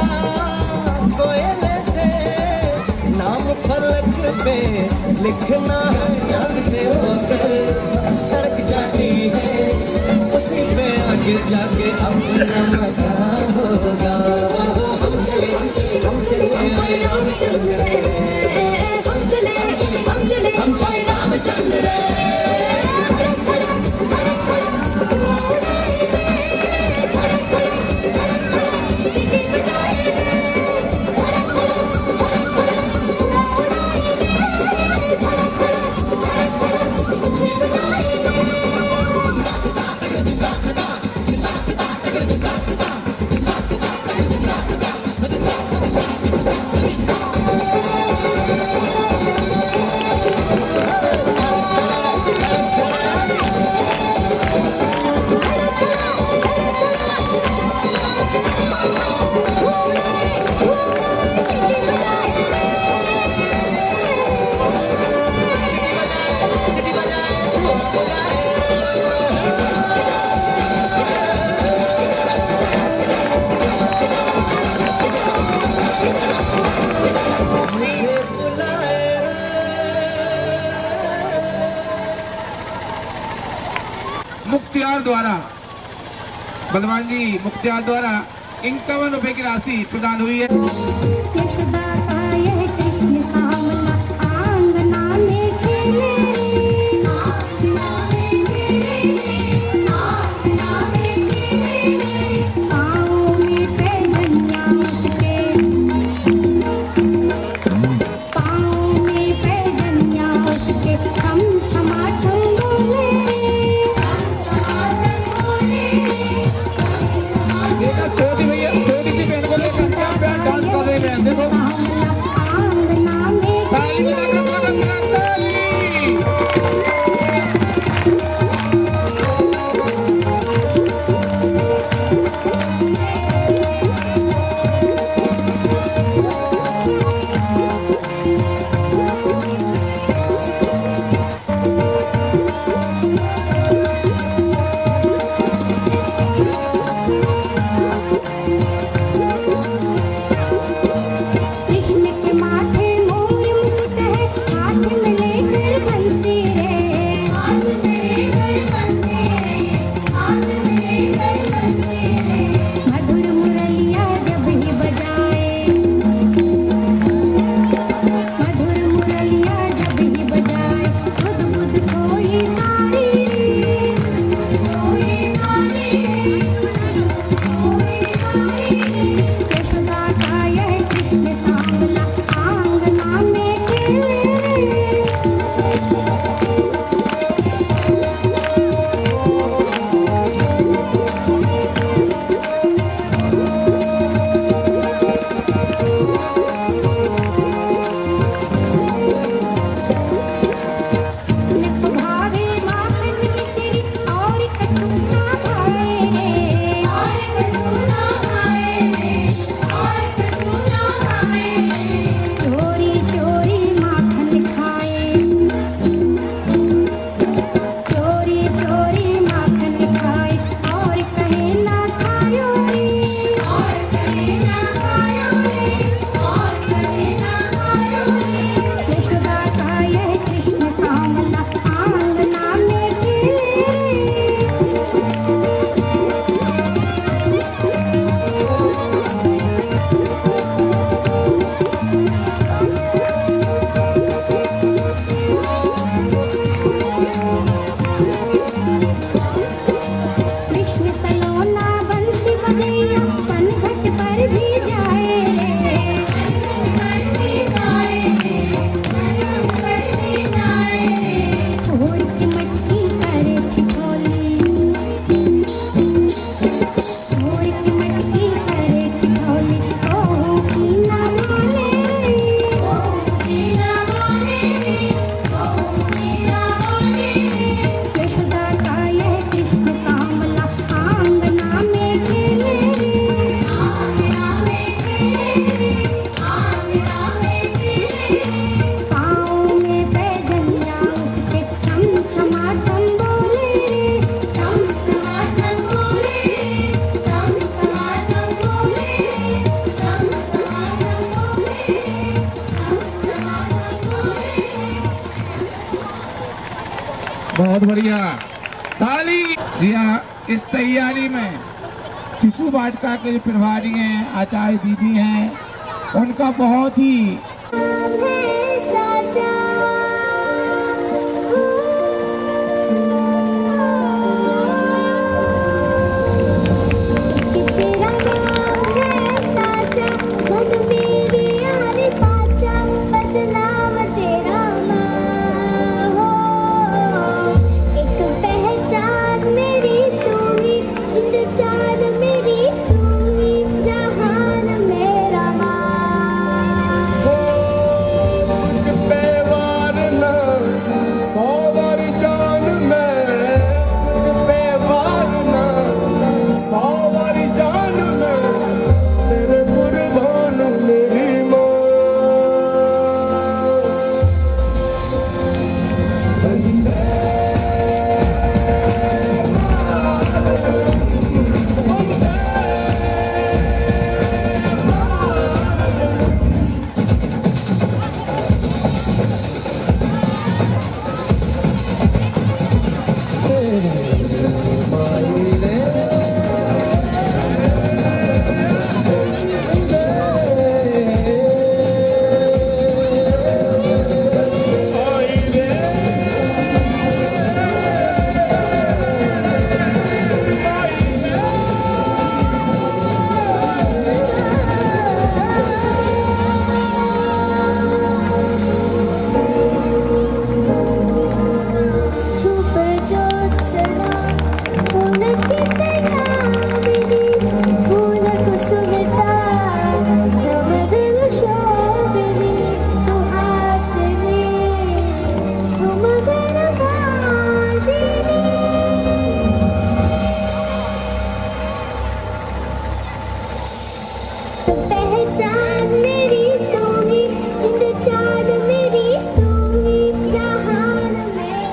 कोयले से, नाम फलक पे लिखना है। चांद से होकर सड़क जाती है, उसी पे आगे जाके अपना मकान होगा। हम चले रामचंद्र रे। हम चले रामचंद्र रे। द्वारा बलवान जी मुख्तियार द्वारा 51 रुपए की राशि प्रदान हुई है। बहुत बढ़िया ताली। जी हाँ, इस तैयारी में शिशु वाटिका के जो प्रभारी हैं, आचार्य दीदी हैं, उनका बहुत ही पहचान मेरी तू ही, जिंद जान मेरी तू ही, जहान में।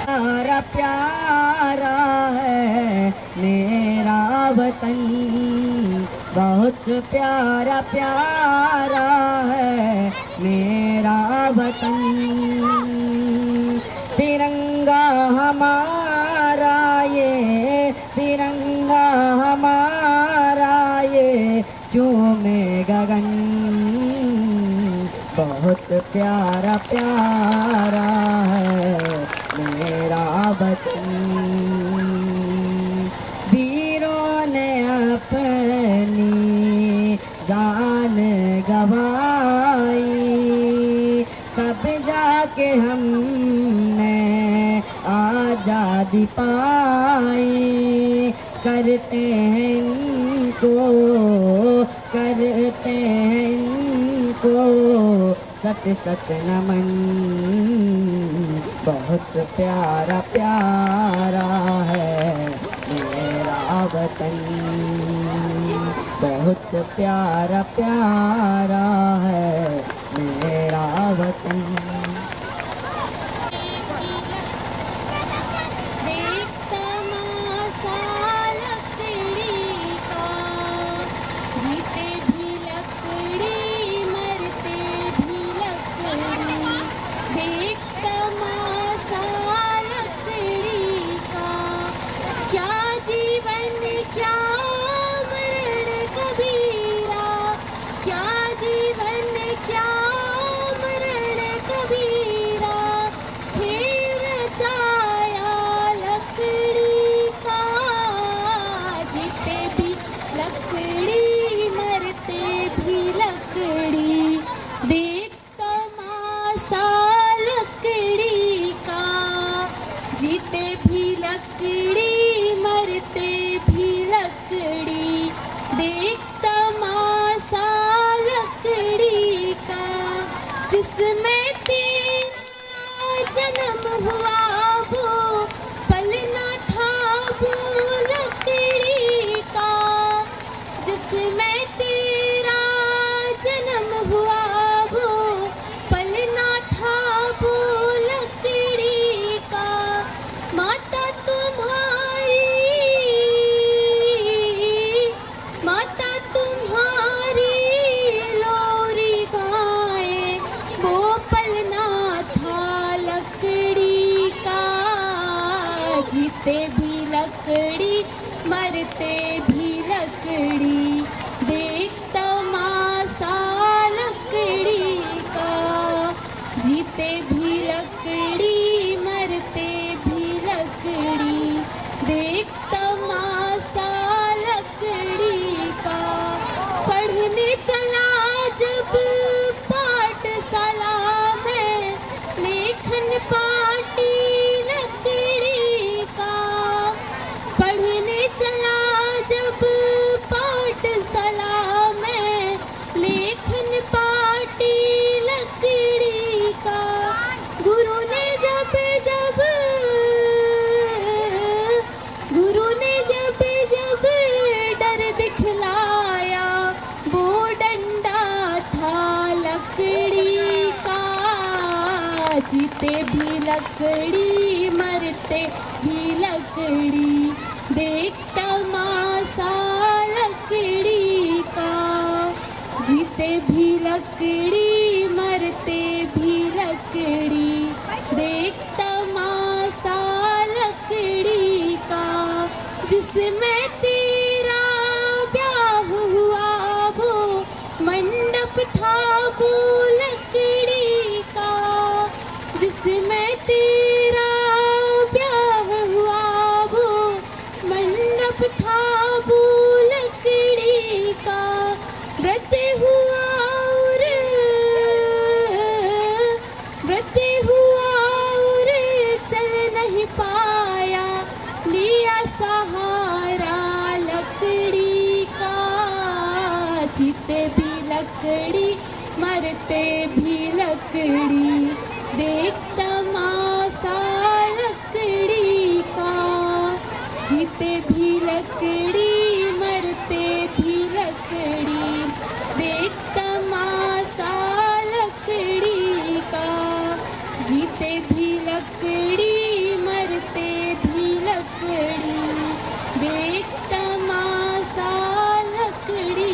प्यारा प्यारा है मेरा वतन, बहुत प्यारा प्यारा है मेरा वतन। तिरंगा हमारा ये, तिरंगा हमारा ये चूमे गगन, बहुत प्यारा प्यारा है मेरा वतन। वीरों ने अपनी जान गवाई, तब जाके हमने आज़ादी पाई। करते हैं इनको, करते हैं इनको सत सत नमन, बहुत प्यारा प्यारा है मेरा वतन, बहुत प्यारा प्यारा है मेरा वतन। क्या जीवन क्या मरण कभी जीते भी लकड़ी मरते भी लकड़ी, देख तमाशा लकड़ी का, जिसमें तेरा जन्म हुआ वो पल न था वो लकड़ी का, जिसमें तेरा जन्म हुआ वो पल न था वो लकड़ी का। माता तुम्हारी लोरी गाए, वो पल न था लकड़ी का, जीते भी लकड़ी मरते भी लकड़ी, देख तमाशा लकड़ी का, जीते भी लकड़ी मरते भी लकड़ी, देख तमाशा लकड़ी का। पढ़ने चला जब पाठशाला में, लेखन पाटी लकड़ी का, पढ़ने चला जब पाठशाला में, लेखन पाटी लकड़ी का। गुरु ने जब जब डर दिखलाया, वो डंडा था लकड़ी का, जीते भी लकड़ी मरते भी लकड़ी, देख तमाशा लकड़ी का, जीते भी लकड़ी मरते भी लकड़ी, देख तमाशा लकड़ी का, जिसमें तेरा ब्याह हुआ वो मंडप था वो लकड़ी का, जिसमें तेरा ब्याह हुआ वो मंडप था वो लकड़ी का। व्रत हुआ और चल नहीं पाया, लिया सहारा लकड़ी का, जीते भी लकड़ी मरते भी लकड़ी, देख तमाशा लकड़ी का, जीते भी लकड़ी मरते भी लकड़ी, देख तमाशा लकड़ी का, जीते भी लकड़ी मरते भी लकड़ी, देख तमाशा लकड़ी।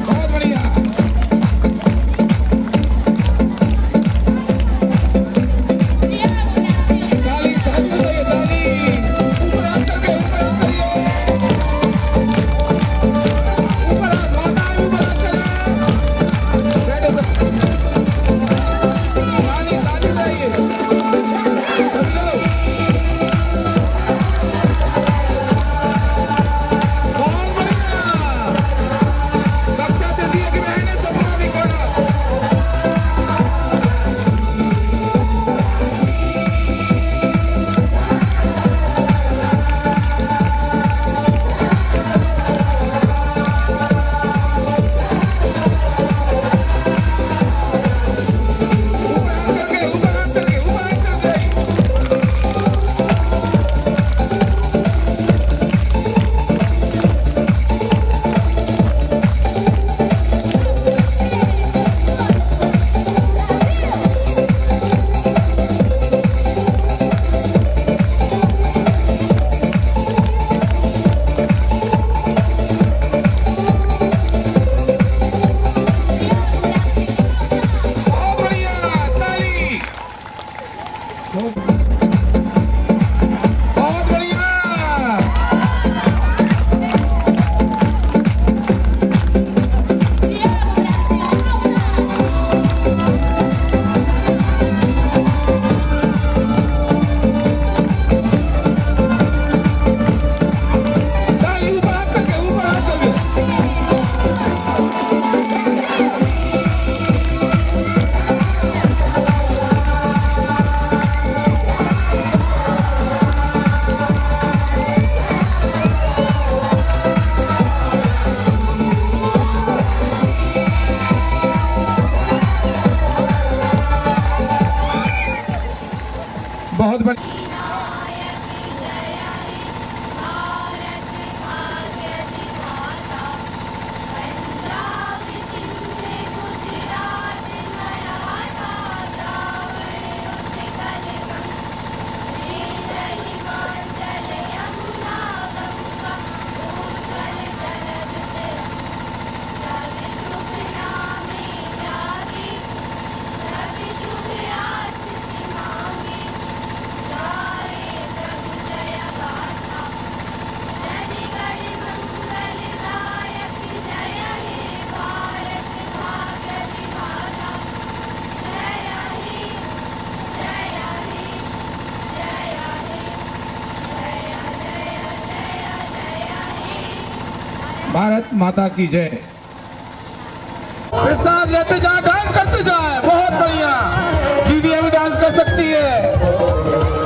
बहुत बढ़िया। ताली ताली बजाइए, ताली ऊपर हाथ करके, ऊपर हाथ करिए, ऊपर हाथ, माता ऊपर हाथ करें, बैठो। भारत माता की जय। फिर साथ लेते जाए, डांस करते जाए, बहुत बढ़िया। दीदी अभी डांस कर सकती है।